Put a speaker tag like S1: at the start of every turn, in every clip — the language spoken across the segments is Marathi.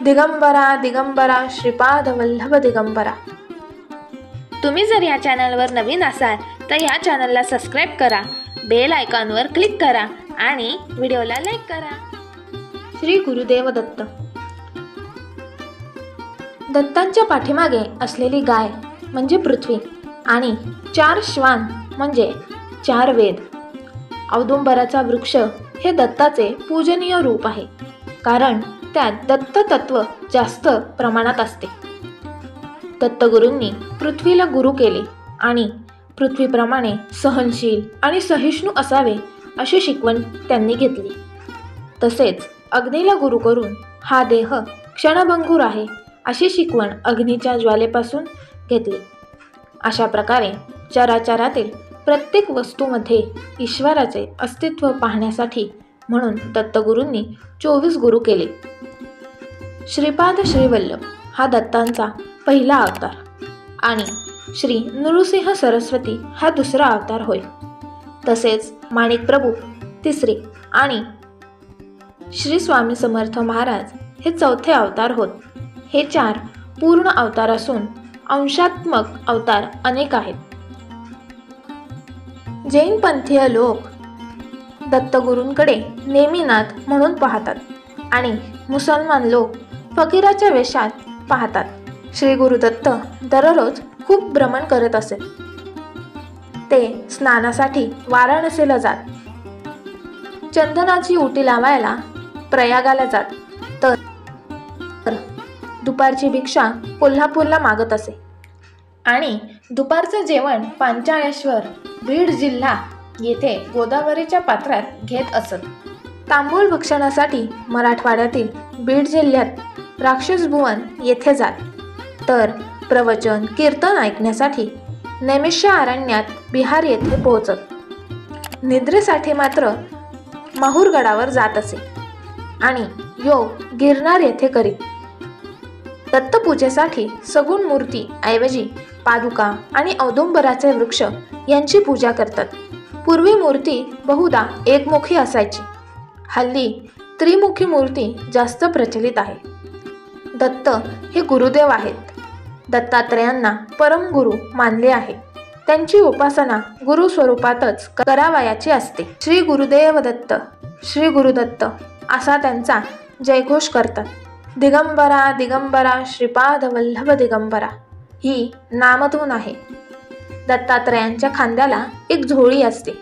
S1: दिगंबरा दिगंबरा श्रीपाद वल्लभ दिगंबरा।
S2: तुम्ही जर या चॅनलवर नवीन असाल तर या चॅनलला सबस्क्राइब करा, बेल आयकॉनवर क्लिक करा आणि व्हिडिओला लाईक करा।
S1: श्री गुरुदेव दत्त। दत्तांच्या पाठीमागे असलेली गाय म्हणजे पृथ्वी आणि 4 श्वान म्हणजे 4 वेद। औदुंबराचा वृक्ष हे दत्ताचे पूजनीय रूप आहे, कारण त्यात दत्त तत्व जास्त प्रमाणात असते। दत्तगुरूंनी पृथ्वीला गुरु केले आणि पृथ्वीप्रमाणे सहनशील आणि सहिष्णू असावे अशी शिकवण त्यांनी घेतली। तसेच अग्नीला गुरु करून हा देह क्षणभंगूर आहे अशी शिकवण अग्नीच्या ज्वालेपासून घेतली। अशा प्रकारे चराचरातील प्रत्येक वस्तूमध्ये ईश्वराचे अस्तित्व पाहण्यासाठी म्हणून दत्तगुरूंनी 24 गुरु केले। श्रीपाद श्रीवल्लभ हा दत्तांचा पहिला अवतार आणि श्री नृसिंह सरस्वती हा दुसरा अवतार होय। तसेच माणिक प्रभू तिसरे आणि श्री स्वामी समर्थ महाराज हे चौथे अवतार होत। हे 4 पूर्ण अवतार असून अंशात्मक अवतार अनेक आहेत। जैन पंथीय लोक दत्तगुरूंकडे नेमिनाथ म्हणून पाहतात आणि मुसलमान लोक फकीराच्या वेशात पाहतात। श्री गुरुदत्त दररोज खूप भ्रमण करत असत। ते स्नानासाठी वाराणसीला जात, चंदनाची उटी लावायला प्रयागाला जात, तर दुपारची भिक्षा कोल्हापूरला मागत असे आणि दुपारचं जेवण पांचाळेश्वर बीड जिल्हा येथे गोदावरीच्या पात्रात घेत असत। तांबूळ भक्षणासाठी मराठवाड्यातील बीड जिल्ह्यात राक्षसभुवन येथे जात, तर प्रवचन कीर्तन ऐकण्यासाठी नैमिषारण्यात बिहार येथे पोहोचत। निद्रेसाठी मात्र माहूरगडावर जात असे आणि योग गिरनार येथे करीत। दत्तपूजेसाठी सगुण मूर्ती ऐवजी पादुका आणि औदुंबराचे वृक्ष यांची पूजा करतात। पूर्वी मूर्ती बहुधा एकमुखी असायची, हल्ली त्रिमुखी मूर्ती जास्त प्रचलित आहे। दत्त हे गुरुदेव आहेत। दत्तात्रेयांना परम गुरु मानले आहे। त्यांची उपासना गुरु स्वरूपातच करावयाची असते। श्री गुरुदेव दत्त, श्री गुरुदत्त असा त्यांचा जयघोष करतात। दिगंबरा दिगंबरा श्रीपाद वल्लभ दिगंबरा ही नामधून आहे। दत्तात्रेयांच्या खांद्याला एक झोळी असते।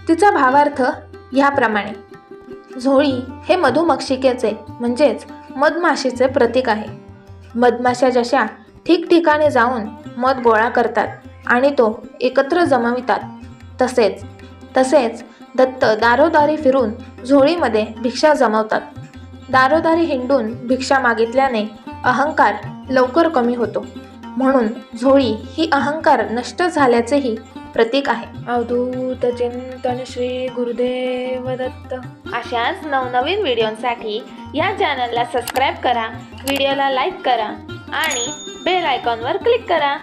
S1: तिचा भावार्थ ह्याप्रमाणे: झोळी हे मधुमक्षिकेचे म्हणजेच मधमाशीचे प्रतीक आहे। मधमाशा जशा ठिकठिकाणी जाऊन मध गोळा करतात आणि तो एकत्र जमवितात, तसेच दत्त दारोदारी फिरून झोळीमध्ये भिक्षा जमवतात। दारोदारी हिंडून भिक्षा मागितल्याने अहंकार लवकर कमी होतो, म्हणून झोळी ही अहंकार नष्ट झाल्याचेही प्रतीक आहे। अवधूत चिंतन श्री गुरुदेव दत्त।
S2: अशाच नवनवीन व्हिडिओसाठी या चॅनलला सबस्क्राइब करा, व्हिडिओला लाईक करा आणि बेल आयकॉनवर क्लिक करा।